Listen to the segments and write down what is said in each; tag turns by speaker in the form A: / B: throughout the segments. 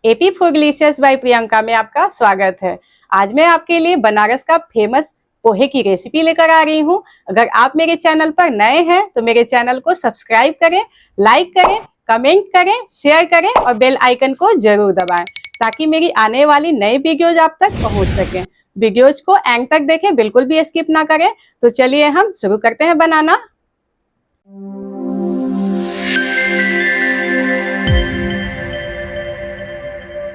A: AP food delicious by Priyanka में आपका स्वागत है। आज मैं आपके लिए बनारस का फेमस पोहे की रेसिपी लेकर आ रही हूँ। अगर आप मेरे चैनल पर नए हैं तो मेरे चैनल को सब्सक्राइब करें, लाइक करें, कमेंट करें, शेयर करें और बेल आइकन को जरूर दबाएं ताकि मेरी आने वाली नई वीडियोज आप तक पहुंच सकें। वीडियोज को एंड तक देखें, बिल्कुल भी स्किप ना करें। तो चलिए हम शुरू करते हैं बनाना।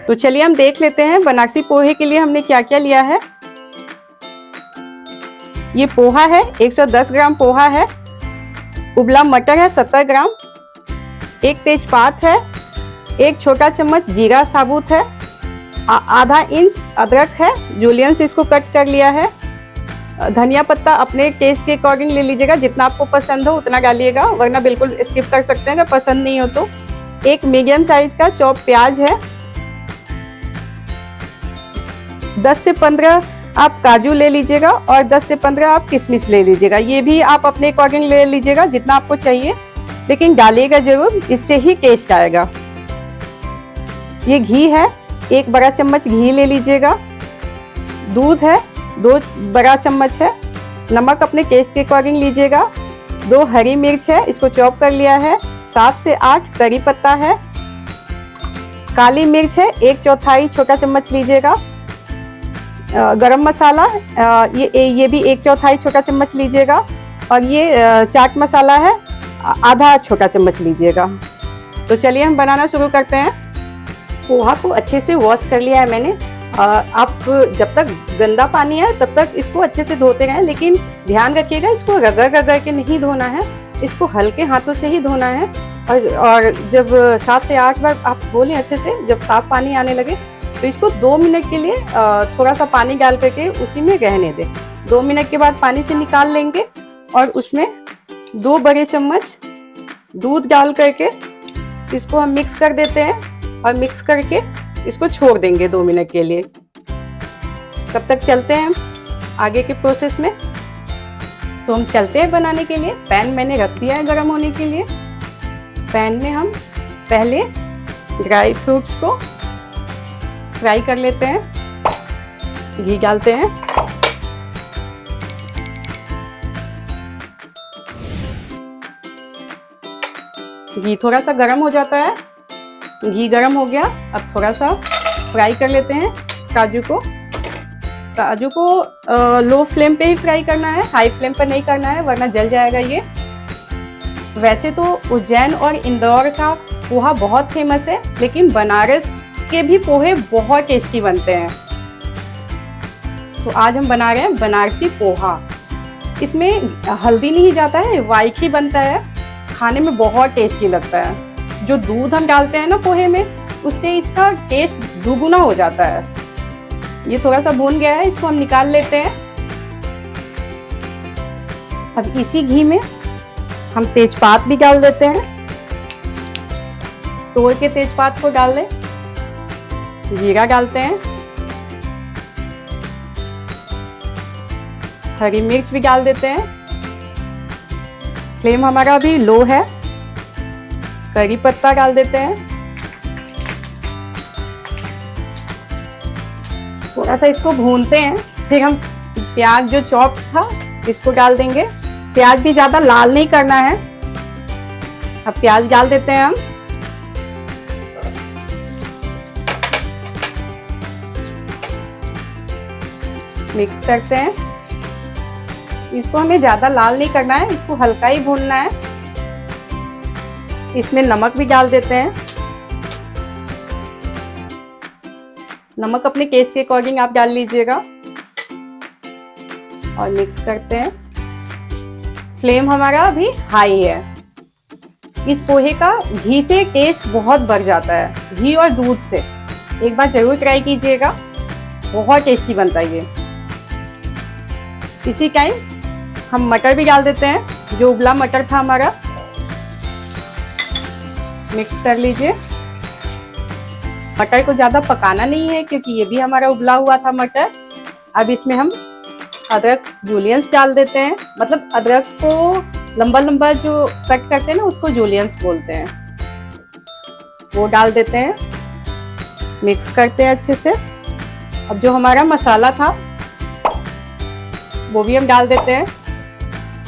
A: तो चलिए हम देख लेते हैं बनारसी पोहे के लिए हमने क्या क्या लिया है। ये पोहा है, 110 ग्राम पोहा है। उबला मटर है 70 ग्राम। एक तेजपात है। एक छोटा चम्मच जीरा साबुत है। आधा इंच अदरक है, जूलियन से इसको कट कर लिया है। धनिया पत्ता अपने टेस्ट के अकॉर्डिंग ले लीजिएगा, जितना आपको पसंद हो उतना डालिएगा, वरना बिल्कुल स्किप कर सकते हैं अगर पसंद नहीं हो तो। एक मीडियम साइज का चॉप प्याज है। 10 से 15 आप काजू ले लीजिएगा और 10 से 15 आप किशमिश ले लीजिएगा। ये भी आप अपने अकॉर्डिंग ले लीजिएगा जितना आपको चाहिए, लेकिन डालिएगा जरूर, इससे ही टेस्ट आएगा। ये घी है, 1 बड़ा चम्मच घी ले लीजिएगा। दूध है, 2 बड़ा चम्मच है। नमक अपने टेस्ट के अकॉर्डिंग लीजिएगा। 2 हरी मिर्च है, इसको चॉप कर लिया है। 7 से 8 करी पत्ता है। काली मिर्च है, 1/4 छोटा चम्मच लीजिएगा। गरम मसाला ये भी 1/4 छोटा चम्मच लीजिएगा। और ये चाट मसाला है, आधा छोटा चम्मच लीजिएगा। तो चलिए हम बनाना शुरू करते हैं। पोहा को अच्छे से वॉश कर लिया है मैंने। आप जब तक गंदा पानी है तब तक इसको अच्छे से धोते रहें, लेकिन ध्यान रखिएगा इसको रगड़ के नहीं धोना है, इसको हल्के हाथों से ही धोना है। और जब 7 से 8 बार आप धो लें अच्छे से, जब साफ पानी आने लगे तो इसको 2 मिनट के लिए थोड़ा सा पानी डाल करके उसी में रहने दें। 2 मिनट के बाद पानी से निकाल लेंगे और उसमें 2 बड़े चम्मच दूध डाल करके इसको हम मिक्स कर देते हैं और मिक्स करके इसको छोड़ देंगे 2 मिनट के लिए। तब तक चलते हैं हम आगे के प्रोसेस में। तो हम चलते हैं बनाने के लिए। पैन मैंने रख दिया है गर्म होने के लिए। पैन में हम पहले ड्राई फ्रूट्स को फ्राई कर लेते हैं। घी डालते हैं। घी थोड़ा सा गर्म हो जाता है। घी गर्म हो गया, अब थोड़ा सा फ्राई कर लेते हैं काजू को। काजू को लो फ्लेम पे ही फ्राई करना है, हाई फ्लेम पर नहीं करना है वरना जल जाएगा ये। वैसे तो उज्जैन और इंदौर का पोहा बहुत फेमस है, लेकिन बनारस के भी पोहे बहुत टेस्टी बनते हैं। तो आज हम बना रहे हैं बनारसी पोहा। इसमें हल्दी नहीं जाता है, वाइट ही बनता है। खाने में बहुत टेस्टी लगता है। जो दूध हम डालते हैं ना पोहे में, उससे इसका टेस्ट दुगुना हो जाता है। ये थोड़ा सा भून गया है, इसको हम निकाल लेते हैं। अब इसी घी में हम तेजपात भी डाल देते हैं। तोड़ के तेजपात को डाल दें। जीरा डालते हैं। हरी मिर्च भी डाल देते हैं। फ्लेम हमारा अभी लो है। करी पत्ता डाल देते हैं। थोड़ा सा इसको भूनते हैं। फिर हम प्याज जो चॉप था इसको डाल देंगे। प्याज भी ज्यादा लाल नहीं करना है। अब प्याज डाल देते हैं हम। मिक्स करते हैं। इसको हमें ज्यादा लाल नहीं करना है, इसको हल्का ही भूनना है। इसमें नमक भी डाल देते हैं। नमक अपने टेस्ट के अकॉर्डिंग आप डाल लीजिएगा और मिक्स करते हैं। फ्लेम हमारा अभी हाई है। इस पोहे का घी से टेस्ट बहुत बढ़ जाता है, घी और दूध से। एक बार जरूर ट्राई कीजिएगा, बहुत टेस्टी बनता है ये। इसी टाइम हम मटर भी डाल देते हैं। जो उबला मटर था हमारा, मिक्स कर लीजिए। मटर को ज़्यादा पकाना नहीं है क्योंकि ये भी हमारा उबला हुआ था मटर। अब इसमें हम अदरक जूलियंस डाल देते हैं। मतलब अदरक को लंबा लंबा जो कट करते हैं ना, उसको जूलियंस बोलते हैं। वो डाल देते हैं। मिक्स करते हैं अच्छे से। अब जो हमारा मसाला था वो भी हम डाल देते हैं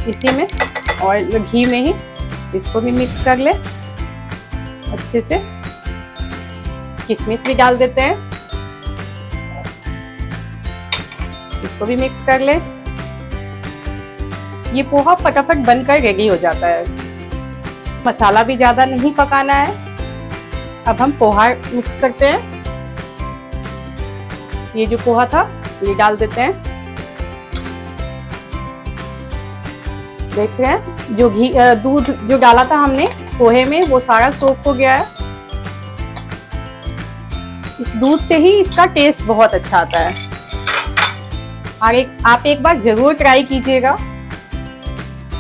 A: इसी में, ऑयल घी में ही। इसको भी मिक्स कर ले अच्छे से। किशमिश भी डाल देते हैं, इसको भी मिक्स कर ले। ये पोहा फटाफट बनकर रेडी हो जाता है, मसाला भी ज़्यादा नहीं पकाना है। अब हम पोहा मिक्स करते हैं। ये जो पोहा था ये डाल देते हैं। देख रहे हैं जो घी दूध जो डाला था हमने पोहे में वो सारा सोख हो गया है। इस दूध से ही इसका टेस्ट बहुत अच्छा आता है। और आप एक बार जरूर ट्राई कीजिएगा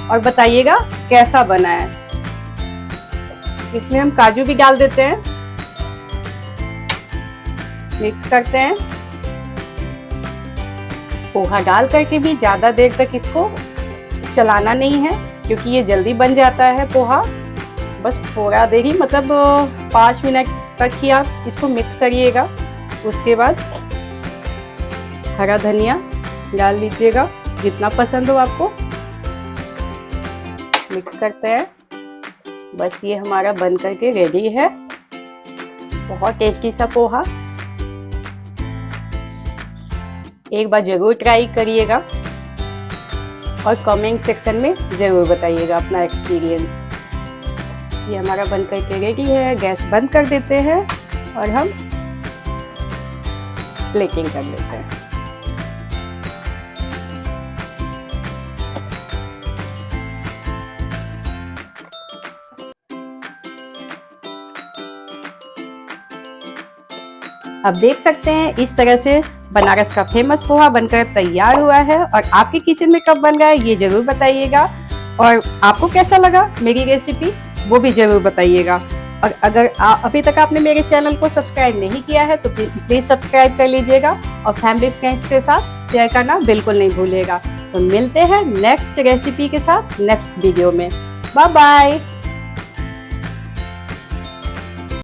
A: और बताइएगा कैसा बना है। इसमें हम काजू भी डाल देते हैं, मिक्स करते हैं। पोहा डाल करके भी ज़्यादा देर तक इसको चलाना नहीं है क्योंकि ये जल्दी बन जाता है पोहा। बस थोड़ा देर ही, मतलब 5 मिनट तक ही आप इसको मिक्स करिएगा। उसके बाद हरा धनिया डाल लीजिएगा जितना पसंद हो आपको। मिक्स करते हैं। बस ये हमारा बन करके रेडी है, बहुत टेस्टी सा पोहा। एक बार जरूर ट्राई करिएगा और कमेंट सेक्शन में ज़रूर बताइएगा अपना एक्सपीरियंस। ये हमारा बन करके रेडी है। गैस बंद कर देते हैं और हम प्लेटिंग कर लेते हैं। अब देख सकते हैं इस तरह से बनारस का फेमस पोहा बनकर तैयार हुआ है। और आपके किचन में कब बन रहा है ये जरूर बताइएगा। और आपको कैसा लगा मेरी रेसिपी वो भी जरूर बताइएगा। और अगर अभी तक आपने मेरे चैनल को सब्सक्राइब नहीं किया है तो प्लीज़ सब्सक्राइब कर लीजिएगा और फैमिली फ्रेंड्स के साथ शेयर करना बिल्कुल नहीं भूलिएगा। तो मिलते हैं नेक्स्ट रेसिपी के साथ नेक्स्ट वीडियो में। Bye bye.